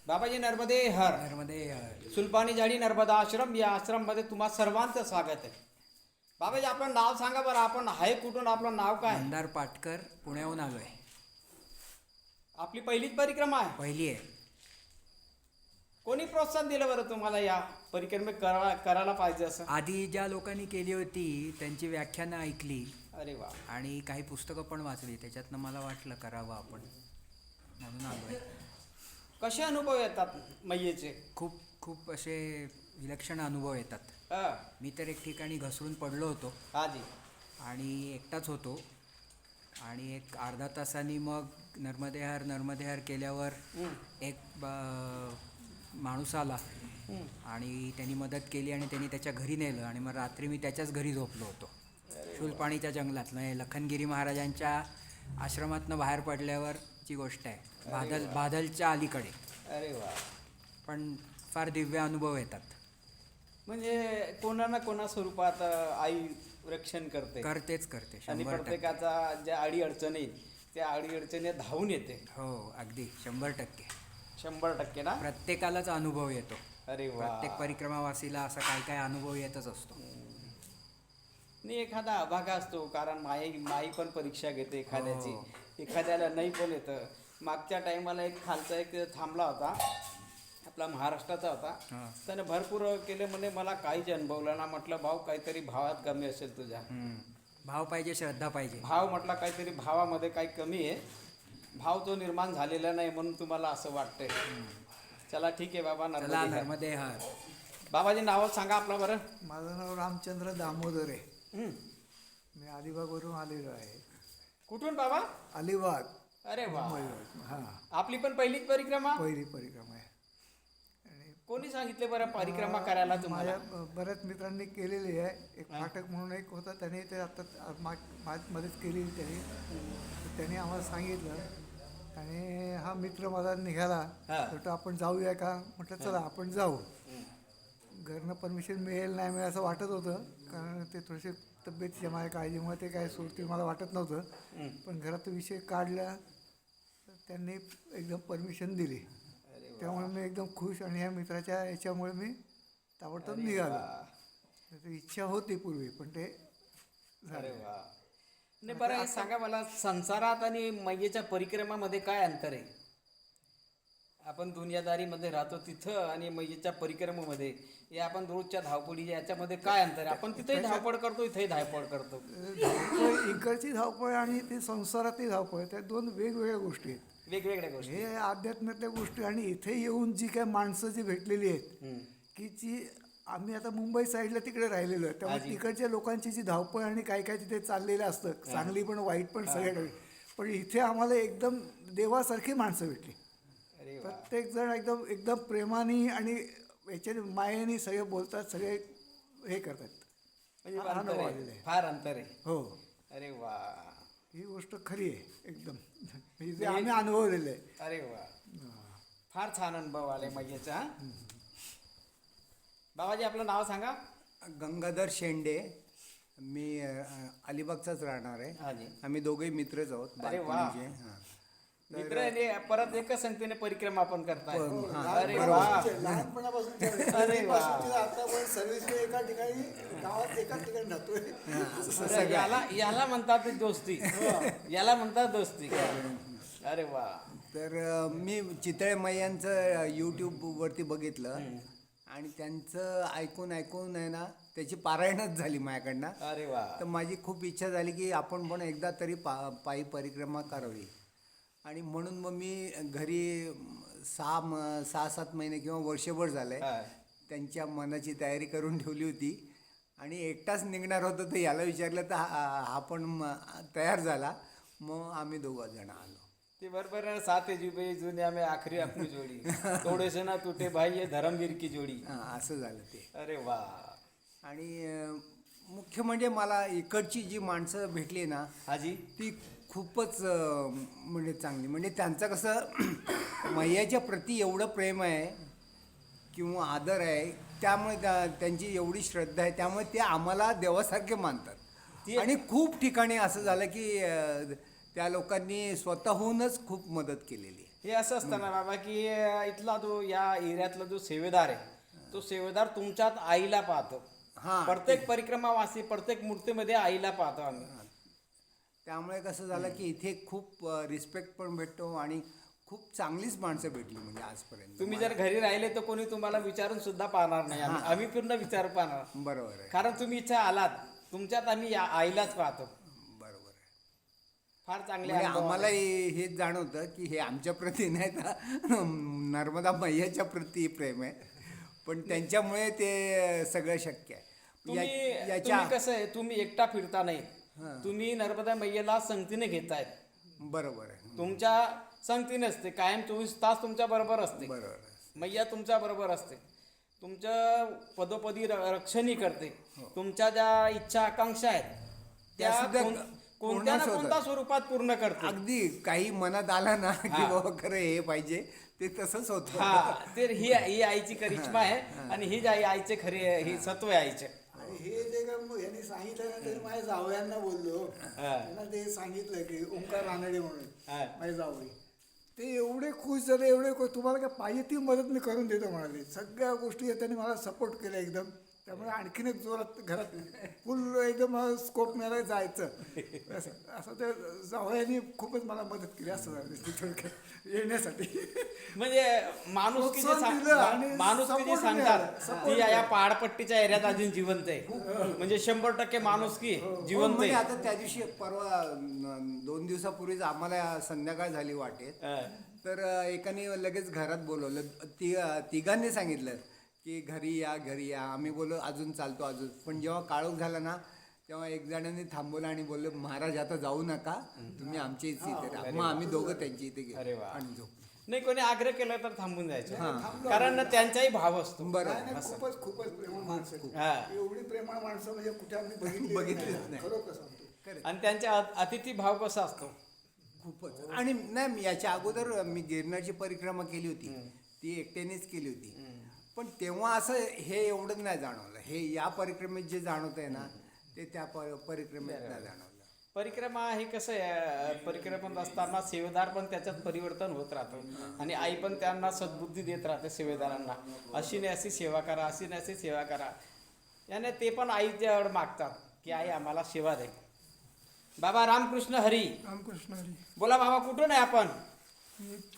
बाबाजी नर्मदे हर. नर्मदे सुलपानी जाडी नर्मदा आश्रम, या आश्रममध्ये तुम्हा सर्वांचं स्वागत आहे. बाबाजी आपलं नाव सांगा बरं, आपण आहे कुठून, आपलं नाव काय? मंदार पाटकर, पुण्याहून आलोय. आपली पहिलीच परिक्रमा आहे? पहिली आहे. कोणी प्रोत्साहन दिलं बरं तुम्हाला या परिक्रमेत करायला पाहिजे असं? आधी ज्या लोकांनी केली होती त्यांची व्याख्यानं ऐकली अरे वा. आणि काही पुस्तकं पण वाचली, त्याच्यातनं मला वाटलं करावं आपण, म्हणून आलोय. कसे अनुभव येतात मैयेचे? खूप खूप असे विलक्षण अनुभव येतात. मी तर एक ठिकाणी घसरून पडलो होतो हा जी. आणि एकटाच होतो आणि एक अर्धा तासांनी मग नर्मदे हर केल्यावर एक माणूस आला आणि त्यांनी मदत केली आणि त्यांनी त्याच्या घरी नेलं आणि मग रात्री मी त्याच्याच घरी झोपलो होतो. शूलपाणीच्या जंगलातनं, लखनगिरी महाराजांच्या आश्रमातनं बाहेर पडल्यावरची गोष्ट आहे. बादलच्या अलीकडे. अरे वा. पण फार दिव्य अनुभव येतात. म्हणजे कोणा ना कोणा स्वरूपात आई रक्षण करते. करते आणि 100%. प्रत्येकाचा ज्या अडी अडचणी त्या अडी अडचणी धावून येते. हो, अगदी 100%. 100% ना? प्रत्येकालाच अनुभव येतो. अरे वा. प्रत्येक परिक्रमावासीला असा काय अनुभव येतच असतो. नाही, एखादा अभागा असतो, कारण माई पण परीक्षा घेते एखाद्याची. एखाद्याला नाही पण येतं. मागच्या टायमाला एक खालचा एक थांबला होता, आपला महाराष्ट्राचा होता. त्याने भरपूर केले, म्हणे मला काहीच अनुभवलं ना. म्हटलं भाऊ काहीतरी भावात कमी असेल तुझ्या. भाव पाहिजे, श्रद्धा पाहिजे. भाव म्हटला काहीतरी भावामध्ये काही कमी आहे. भाव तो निर्माण झालेला नाही म्हणून तुम्हाला असं वाटतंय. चला ठीक आहे बाबा. नर्मदे हर. बाबाजी नाव सांगा आपलं बरं. माझं नाव रामचंद्र दामोदर आहे. मी अलिबागवरून आलेलो आहे. कुठून बाबा? अलिबाग. अरे वा. हां, आपली पण पहिलीच परिक्रमा? पहिली परिक्रमा आहे. आणि कोणी सांगितले बरं परिक्रमा करायला तुम्हाला? माझ्या बऱ्याच मित्रांनी केलेली आहे. एक फाटक म्हणून एक होता, त्याने ते आता मदत केली त्याने आम्हाला सांगितलं. आणि हा मित्र माझा निघाला, तर आपण जाऊया का? म्हटलं चला आपण जाऊ. घरनं परमिशन मिळेल नाही मिळेल असं वाटत होतं, कारण ते थोडेसे तब्येतीच्या माझ्या काळजीमुळे ते काय सोडतील मला वाटत नव्हतं. पण घरात विषय काढला तर त्यांनी एकदम परमिशन दिली. त्यामुळे मी एकदम खुश. आणि ह्या मित्राच्या याच्यामुळे मी ताबडतोब निघालो. इच्छा होती पूर्वी, पण ते अरे वा. नाही बरं, हे सांगा मला, संसारात आणि मैयेच्या परिक्रमामध्ये काय अंतर आहे? आपण दुनियादारीमध्ये राहतो तिथं आणि मैयेच्या परिक्रमेमध्ये, हे आपण रोजच्या धावपळी याच्यामध्ये काय अंतर आहे? आपण तिथेही धावपळ करतो, इथेही धावपळ करतो. धावपळ, इकडची धावपळ आणि ते संसारातली धावपळ, त्या दोन वेगवेगळ्या गोष्टी आहेत. वेगवेगळ्या गोष्टी. हे अध्यात्मातल्या गोष्टी. आणि इथे येऊन जी काय माणसं जी भेटलेली आहेत, की जी आम्ही आता मुंबई साईडला तिकडे राहिलेलो आहे, त्यामुळे तिकडच्या लोकांची जी धावपळ आणि काय काय तिथे चाललेलं असतं, चांगली पण वाईट पण सगळ्या. पण इथे आम्हाला एकदम देवासारखी माणसं भेटली. प्रत्येक जण एकदम एकदम प्रेमाने आणि याच्याने मायेने सगळे बोलतात, सगळे हे करतात. म्हणजे फार अंतर आहे. हो. अरे वा. ही गोष्ट खरी आहे एकदम. म्हणजे आम्ही अनुभवलेलं आहे. अरे वा. फार छान अनुभव आले मैयेचा. बाबाजी आपलं नाव सांगा. गंगाधर शेंडे. मी अलिबागचाच राहणार आहे. आम्ही दोघेही मित्रच आहोत. अरे वा. मित्र परत एकच संगतीने परिक्रमा आपण करताय. अरे वा. लहानपणापासून अरे वा. सर्व्हिस एका ठिकाणी, गावात एकाच ठिकाणी राहतोय. याला म्हणतात दोस्ती. याला म्हणतात दोस्ती. अरे वा. तर मी चितळे मैयांचं यूट्यूबवरती बघितलं आणि त्यांचं ऐकून आहे ना, त्याची पारायणच झाली माझ्याकडनं. अरे वा. तर माझी खूप इच्छा झाली की आपण पण एकदा तरी पायी परिक्रमा करावी. आणि म्हणून मग मी घरी 6-7 महिने किंवा वर्षभर झालंय त्यांच्या मनाची तयारी करून ठेवली होती. आणि एकटाच निघणार होतो, तर याला विचारलं तर हा पण तयार झाला. मग आम्ही 2 जण आलो. ते बरोबर. 7 जुबे जुन्या में आखरी आपली जोडी, थोडे से ना तुटे भाई ये धर्मवीर की जोडी. असं झालं ते. अरे वा. आणि मुख्य म्हणजे मला इकडची जी माणसं भेटली ना हाजी, ती खूपच म्हणजे चांगली. म्हणजे त्यांचं कसं मैयाच्या प्रती एवढं प्रेम आहे किंवा आदर आहे, त्यामुळे त्यांची एवढी श्रद्धा आहे, त्यामुळे ते आम्हाला देवासारखे मानतात. आणि खूप ठिकाणी असं झालं की त्या लोकांनी स्वतःहूनच खूप मदत केलेली आहे. हे असं असतं ना बाबा की इथला जो या एरियातला जो सेवेदार आहे तो सेवेदार तुमच्यात आईला पाहतो. हां, प्रत्येक परिक्रमावासी प्रत्येक मूर्तीमध्ये आईला पाहतो आम्ही. त्यामुळे कसं झालं की इथे खूप रिस्पेक्ट पण भेटतो आणि खूप चांगलीच माणसं भेटली म्हणजे आजपर्यंत. तुम्ही जर घरी राहिले तर कोणी तुम्हाला विचारून सुद्धा पाहणार नाही. आम्ही पूर्ण विचार पाहणार, बरोबर आहे, कारण तुम्ही इथे आलात, तुमच्यात आम्ही आईलाच पाहतो. बरोबर आहे. फार चांगले म्हणजे अनुभव आम्हाला आहे. हेच जाणवतं की हे आमच्या प्रती नाही तर नर्मदा मैयाच्या प्रती प्रेम आहे, पण त्यांच्यामुळे ते सगळं शक्य आहे. तुम्ही कसं आहे, तुम्ही एकटा फिरता नाही, तुम्ही नर्मदा मैयेला संगतीने घेतायत. बरोबर आहे, तुमच्या संगतीने असते, कायम 24 तास तुमच्या बरोबर असते. बरोबर आहे. मैया तुमच्या बरोबर असते, तुमच्या पदोपदी रक्षणही करते. तुमच्या ज्या इच्छा आकांक्षा आहेत त्या त्या सुद्धा कोणत्या ना पूर्णच कोणत्या होतात. स्वरूपात पूर्ण करते. अगदी काही मनात आला ना की बाबा खरं हे पाहिजे ते तसंच होतं. हा, तर ही आईची करिश्मा आहे आणि ही आईचे खरे ही सत्व आहे आईचे. आणि हे जे का मग यांनी सांगितलं ना तरी माझ्या जावयांना बोललो, त्यांना ते सांगितलं की ओंकार रानडे म्हणून माझे जावई, ते एवढे खुश झाले, एवढे खुश, तुम्हाला काय पाहिजे ती मदत मी करून देतो म्हणाले. सगळ्या गोष्टी त्यांनी मला सपोर्ट केला एकदम. त्यामुळे आणखीन एक जोरात घरात फुल एकदम स्कोप मिळाला जायचं असं ते जावयांनी खूपच मला मदत केली असं झालं ते थोडक्यात येण्यासाठी. म्हणजे माणुसकी जे प्रोत्साहन दिलं आणि माणुसकी जी support सांगतात मिळाला, ती या पहाडपट्टीच्या एरियात अजून जिवंत आहे. म्हणजे 100% माणुसकी जिवंत म्हणजे आहे. आता त्या दिवशी परवा 2 दिवसापूर्वीच आम्हाला संध्याकाळ झाली वाटेत, तर एकाने लगेच घरात बोलवलं. तिघांनी सांगितलं की घरी या. आम्ही बोललो अजून चालतो अजून. पण जेव्हा काळोख झाला ना तेव्हा एक जणांनी थांबवलं आणि बोललो महाराज आता जाऊ नका, तुम्ही आमच्या इथे राहा. मग आम्ही दोघं त्यांच्या इथे अरे गेलो वा. आणि झोपलो. नाही, कोणी आग्रह केला तर थांबून जायचं, कारण त्यांचाही भाव असतो. बरं, खूपच प्रेमळ माणसं, हा. एवढी प्रेमळ माणसं म्हणजे कुठे आम्ही बघितलीच नाही. खरोखर सांगतो. आणि त्यांचा अतिथी भाव कसा असतो. खूपच. आणि नाही, याच्या अगोदर मी गिरणारची परिक्रमा केली होती, ती एकट्यानेच केली होती. पण तेव्हा असं हे एवढं नाही जाणवलं. हे या परिक्रमेत जे जाणवत आहे ना ते त्या परिक्रमेत नाही जाणवलं. परिक्रमा हे कसं आहे, परिक्रमेत असताना सेवेदार पण त्याच्यात परिवर्तन होत राहतो आणि आई पण त्यांना सद्बुद्धी देत राहते सेवेदारांना. अशी नाही अशी सेवा करा, अशी नाही अशी सेवा करा. याने ते पण आईच्यावर मागतात की आई आम्हाला सेवा दे. बाबा रामकृष्ण हरी. रामकृष्ण हरी. बोला बाबा, कुठून आहे आपण.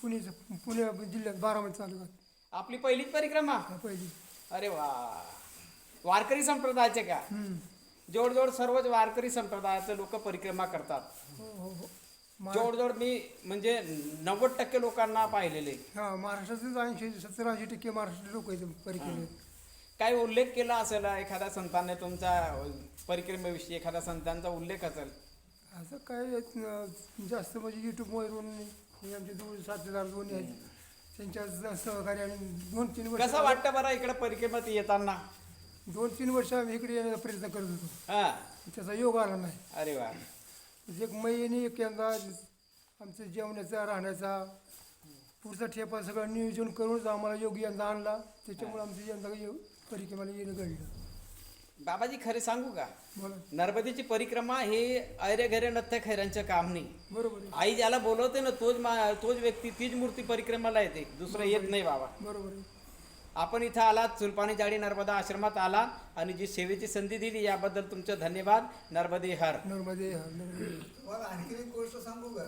पुणे जिल्ह्यात बारामती तालुक्यात आपली पहिलीच परिक्रमा. पहिली. अरे वा, वारकरी संप्रदायाचे का. जवळजवळ सर्वच वारकरी संप्रदायाचे लोक परिक्रमा करतात. हो. जवळजवळ मी म्हणजे 90% लोकांना पाहिलेले. हा, महाराष्ट्रातील 70-80% महाराष्ट्रातील लोक आहेत परिक्रमेत. काय उल्लेख केला असेल एखाद्या संतांनी तुमच्या परिक्रमेविषयी, एखाद्या संतांचा उल्लेख असेल. असं काय जास्त म्हणजे यूट्यूबवरून हे आमचे साथीदार दोन्ही आहेत, त्यांच्या सहकार्याने 2-3 वर्ष. कसं वाटतं बरं इकडे परिक्रमेत येताना. 2-3 वर्ष आम्ही इकडे येण्याचा प्रयत्न करत होतो, हा. त्याचा योग आला नाही. अरे वा. एक महिने एक यंदा आमचं जेवणाचा राहण्याचा पुढचा ठेपा सगळं नियोजन करूनच आम्हाला योग यंदा आणला. त्याच्यामुळे आमचं यंदा परिक्रमाला येणं घडलं. बाबाजी खरे सांगू का, बोला. नर्मदेची परिक्रमा हे अरे घरे नथ्य खैरांचं काम नाही. बरोबर आहे. आई ज्याला बोलवते ना तोच व्यक्ती, तीच मूर्ती परिक्रमाला येते, दुसरं येत नाही बाबा. बरोबर आहे. आपण इथं आलात, चुलपाणी जाडी नर्मदा आश्रमात आला आणि जी सेवेची संधी दिली याबद्दल तुमचं धन्यवाद. नर्मदे हर. नर्मदे हर. मला आणखी एक गोष्ट सांगू का.